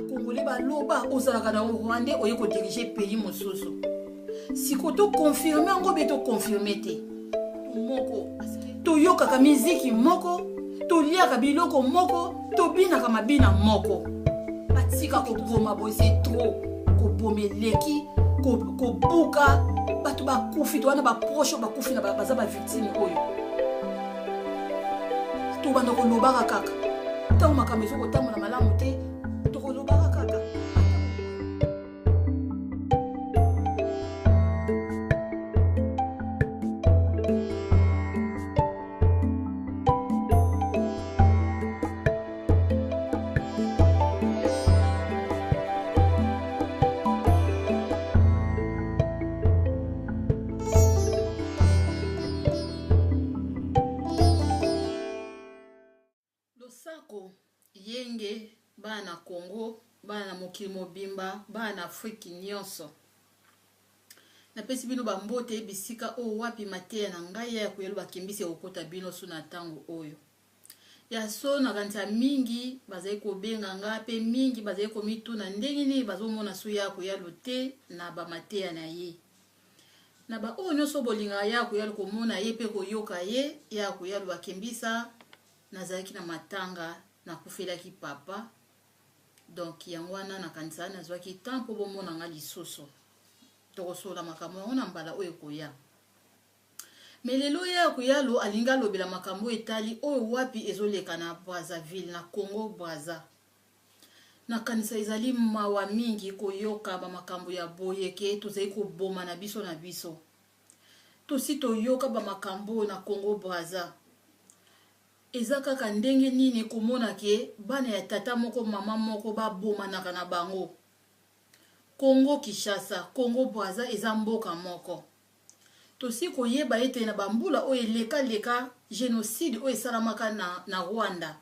Congolais baloba ozalaka na Rwanda oye ko diriger pays mosusu. Siko to confirmer ngo beto confirmer te. Moko to yoka ka miziki moko, to liaka biloko moko, to bina ka mabina moko. Batika ko boma boy c'est trop. Ko bomeleki, ko buka, batu ba kufi to wana ba proche ba kufi na baza ba victime oyo. To bando ko lobaka kaka. Ta umakamezo ko tamu na malamu te. Yenge bana Congo bana mokili mobimba bana Afrique nyonso na pesi bino bambote bisika o wapi mateya na ngai ya kuyelo bakimbisi okota bino suna tango oyo ya so na kanta mingi bazai ko benga ngape mingi bazai ko mituna ndenge ni bazomona su ya kuyalo te na ba mateya na ye na ba o nyonso bolinga ya kuyalo ko mona ye pe ko yoka ye ya kuyalo bakimbisa na zaki na matanga na kufela ki papa donc yangwana na kanisa na zwaki tempo bomona nga lisuso tokosola makambo ona mbala oyo koya melelo ya kuyalo alinga lobela makambo etali oyo wapi ezoleka na Brazzaville na Congo Brazza na kanisa ezali mawa mingi koyoka ba makambo ya boyeke tozai ko boma na biso tosi toyoka ba makambo na Congo Brazza ezaka ka ndenge nini komona ke bana ya tata moko mama moko ba boma na kana bango Congo Kinshasa Congo Brazza eza mboka moko tosi koyeba ete na bambula oyo leka génocide oyo esalamaka na Rwanda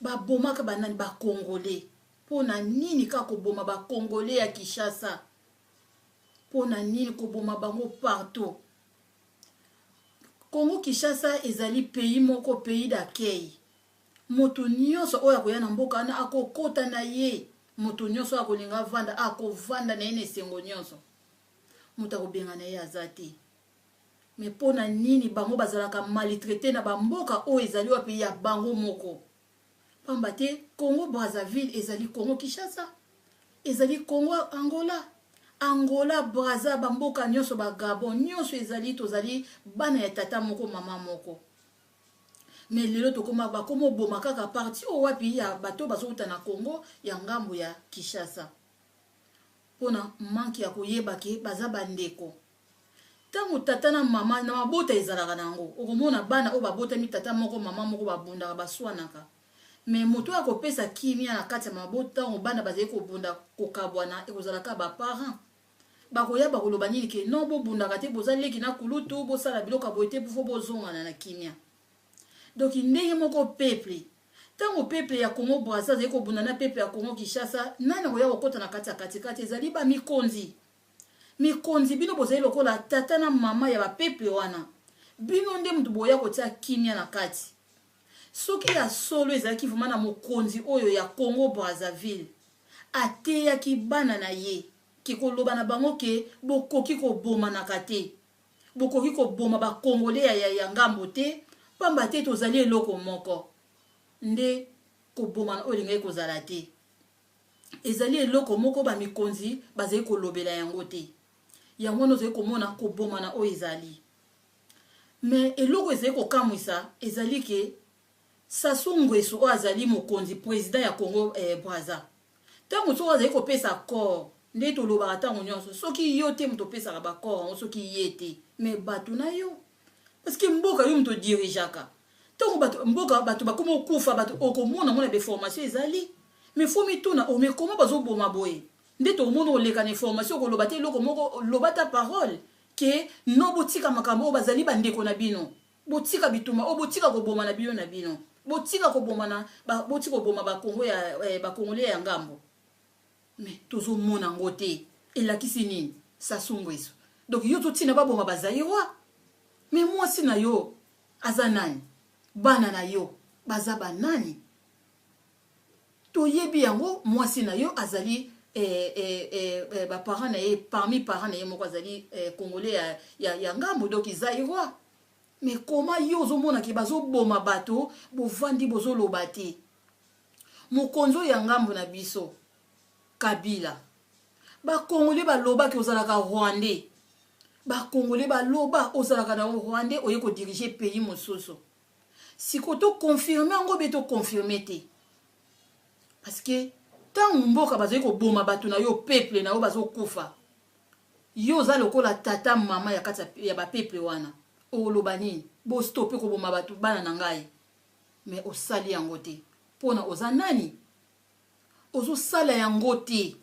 ba bomaka banani ba Congolais pona nini ka ko boma ba Congolais ya Kinshasa pona nini ko boma bango partout Congo Kinshasa ezali pays moko pays d'accueil. Moto nyonso oya koya na mboka na akokota na ye. Moto nyonso akolinga vanda akovanda na ene sengo nyonso. Moto akobenga na ye azati. Mais pona nini bango bazalaka maltraité na bamboka o ezali wapi ya bango moko. Pamba te Congo Brazzaville ezali Congo Kinshasa. Ezali Congo Angola Brazza bamboka nyonso ba Gabon nyonso ezali tozali bana ya tata moko mama moko mais lelo tokoma bakomo boma kaka parti o wapi ya bato bazouta na Congo ya ngambo ya Kinshasa pona manki ya koyeba ke baza bandeko tango tata na mama na mabota ezalaka nango okomona bana o babota mi tata moko mama moko babundaka baswanaka mais moto akopesa kimia na kati ya mabota o bana bazali kobunda kokabwana ekozalaka ba parents bakoya bakoloba nini ke non bobundaka te bozaleki na kulutu bosala biloko boyete bufo bozongana na kimia donc ndenge moko peuple tango peuple ya Congo Brazza ezali kobunda na peuple ya Congo Kinshasa nani koya kokota na kati ya katikati ezali ba mikonzi bino bozali lokola tata na mama ya ba peuple wana bino nde mutu boya kotia kimia na kati soki ya solo ezalaki vraiment na mokonzi oyo ya Congo Brazzaville ateyaki bana na ye kikoloba na bango ke bokoki ko boma na kate bokoki ko boma ba Congolais ya ngambo te pamba te tozali eloko moko nde ko boma na olinga ekozala te ezali eloko moko ba mikonzi bazali kolobela yango te yango nozali komona ko boma na oyo ezali mais eloko ezali kokamwisa ezali ke Sassou Nguesso o azali mokonzi président ya Congo Brazza tango so azali kopesa corps nde tolobaka tango nyonso soki yo te muto pesa ba corps soki yete mais batu na yo parce que mboka yo muto dirigeaka tango batu mboka batu bakomo kufa batu okomona mona be formation ezali mais faut mituna o me comment bazo boma boye nde to mona oleka na information ko lobate loko moko lobata parole ke no botika makambo bazali bandeko na bino botika bituma o botika ko boma na bino botika ko boma na botika ko boma ba Congo ya ba Congolais ya ngambo mais tozo mona ngote elakisi nini Sassou Nguesso donc yo totina ba boma bazayiwa mais moi sina yo azanani bana na yo baza banani to yebi yango mwasi na yo azali ba parents na ye parmi parents na ye moko azali congolais ya ngambo donc Zaïrois. Mais comment yo ozomona ki bazoboma bato bovandi bozoloba te mokonzo ya ngambo na biso Kabila bakongolais baloba ki ozalaka rwandais bakongolais baloba ozalaka na rwandais oye kodiriger pays mosusu sikoto confirmer yango beto confirmer te parce que tant mboka bazali koboma bato na yo peuple na yo bazokufa yo za lokola tata mama ya kati ya ba peuple wana oloba nini bo stopper koboma bato bana na ngai mais osali yango te pona oza nani ozo sala yango te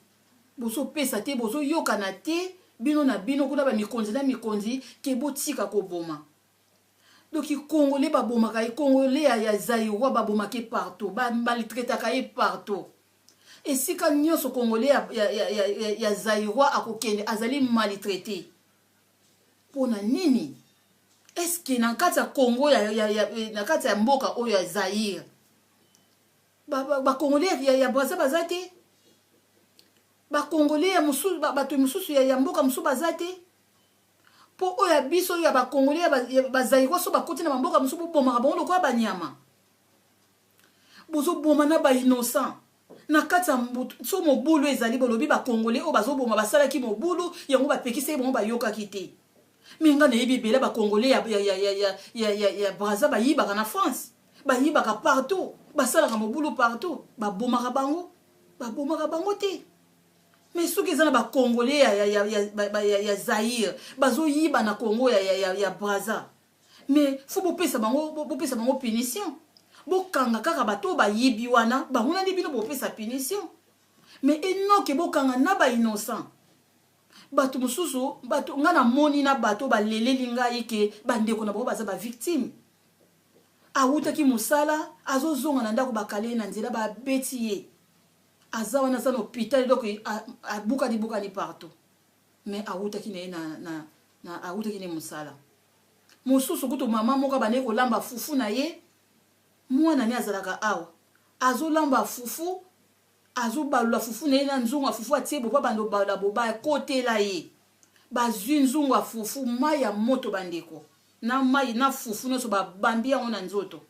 bozo pesa te bozo yokana te bino na bino kuna ba mikonzi na mikonzi ke botika koboma donc i congolais baboma ka congolais ya Zaïrois baboma ke partout ba maltraiter ka partout et si ka nyoso congolais ya Zaïrois akokende azali maltraité pona nini est-ce que na kati ya Congo na kati ya mboka oyo ya Zaïre ba congolais ya Brazza bazate ba congolais ya mususu bato mususu ya mboka mususu bazate po oya biso ya ba congolais ba Zaïrois so bakoti na mboka mususu bomaka bango ko banyama bozo boma na ba innocent na kati ya so mobulu ezali bolobi ba congolais o bazoboma basala ki mobulu yango bapekisa bango bayoka kite minga na yebi bela ba congolais ya Brazza ba yibaka na France ba yibaka partout basala ka mobulu partout ba bomaka bango te mais ceux qui sont ba congolais ya Zaïre bazo yiba na Congo ya Brazza mais faut bopesa bango punition bokanga kaka bato ba yibi wana bango na bino bopesa punition mais enoke bokanga na ba innocent bato mususu bato ngana moni na bato ba leleli ngai ke bandeko na bango baza ba victime awutaki musala azozonga na ndako bakale na nzela ba betiye azawana sana hôpital donc abuka ni partout mais awutaki na awutaki ni musala mususu kuto mama moka bane ko lamba fufu na ye mwana ni azalaka awa azolamba fufu azobalula fufu na ye na nzungu fufu atie bopa bando bala boba kotela ye bazwi nzungu fufu mai ya moto bandeko na mai na fufu no so ba bambia ona nzoto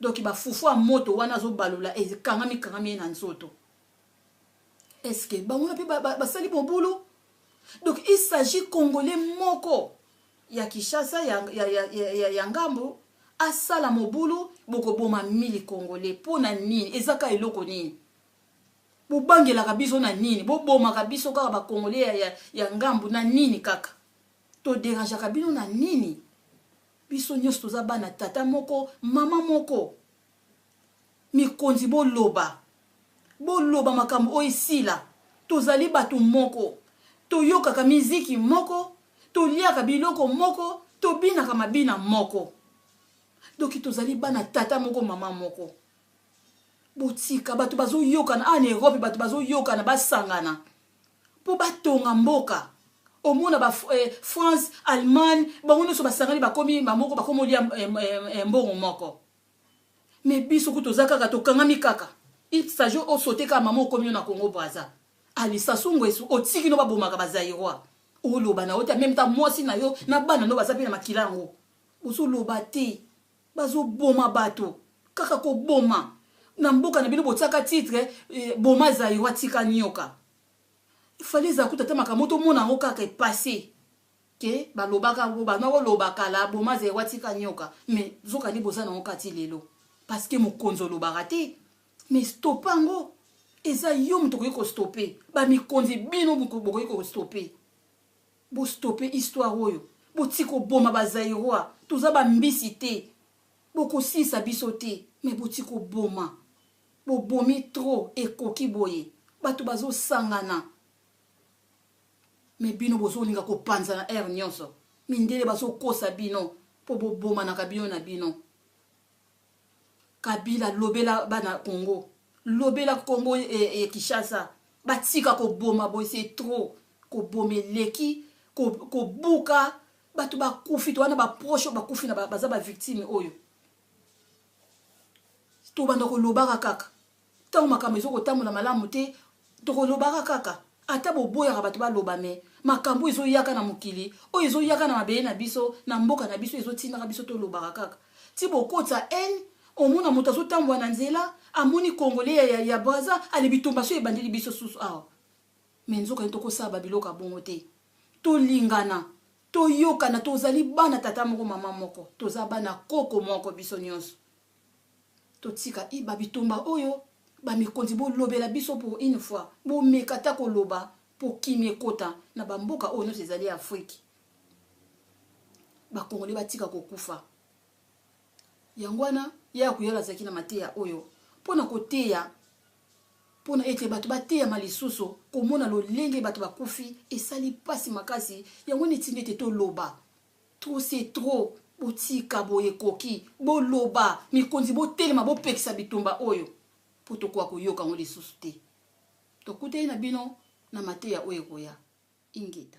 donc ba fufu a moto wana azobalula kangami na nzoto est-ce que bangona pe ba sali bobulo donc il s'agit congolais moko ya Kinshasa ya ngambo asala mobulu boko boma mili congolais pona nini ezaka eloko nini bobangela kabiso na nini boboma kabiso kaka ba congolais ya ngambo na nini kaka to dérange kabino na nini biso nyos toza bana tata moko mama moko mikonzi boloba makambo oisila tozali bato moko toyokaka miziki moko toliaka biloko moko tobinaka mabina moko donc tozali bana tata moko mama moko botika bato bazoyokana en Europe bato bazoyokana basangana po batonga mboka omona ba France Allemagne bango so basangani bakomi mamoko bakomo lia mbongo moko mais biso kutozaka ka tokangami kaka il s'agit au sauter ka mama komi na Congo Brazza ali sasungo esu otiki no babomaka ba Zaïrois oloba na ota même ta mwasi na yo na bana no basapi na makilango osoloba te bazoboma bato kaka ko boma na mboka na bino botsaka titre boma Zaïrois tika nyoka il fallait zakuta tamaka moto mona ngo kaka passé ke balobaka bana lobaka la boma Zaïrois tika nyoka mais zoka ni bozana ngo kati lelo parce que mokonzo lobaka te mais stopango eza yo mto ko stopper ba mikonzi bino bokoki ko stopper bo stopper histoire oyo botiko boma ba Zaïrois toza ba mbisi te boko sisa biso te mais botiko boma bo bomi trop ekoki boye bato bazo sangana mais bino bozolinga ko panza na air nyonso mindele bazo kosa bino po bo boma na kabino na bino Kabila lobela bana Congo lobela Congo et Kinshasa batika ko boma boy c'est trop ko bomeleki ko buka bato ba kufi to wana ba proche ba kufi na baza ba victime oyo to banda ko lobaka kaka tango makambo ezokotambola malamu te tokolobaka kaka ata boboyaka bato baloba me makambo ezoyaka na mokili oyo ezoyaka na mabele na biso na mboka na biso ezotindaka biso tolobaka kaka ti bokota ene omona moto azotambola na nzela amoni congolais ya braza ale bitumba so ebandeli biso susu awa me nzoka ni tokosala babiloko bongo te tolingana toyokana tozali bana tata moko mama moko toza bana koko moko biso nyonso totika iba bitumba oyo bamikonzi bolobela biso pour une fois bomeka ta koloba pour kimi ekota na bamboka oyo nyonso ezali Afrique bakongole batika kokufa yango wana ya kuyala zaki na mateya oyo mpona koteya mpona ete bato bateyama lisusu komona lolenge bato bakufi esali pasi makasi yango neti nde ete toloba trop c'est trop botika boye koki boloba mikonzi botelema bopekisa bitumba oyo po tokoka koyoka ngo lisusu te tokutei na bino na mateya oyo koya ingeta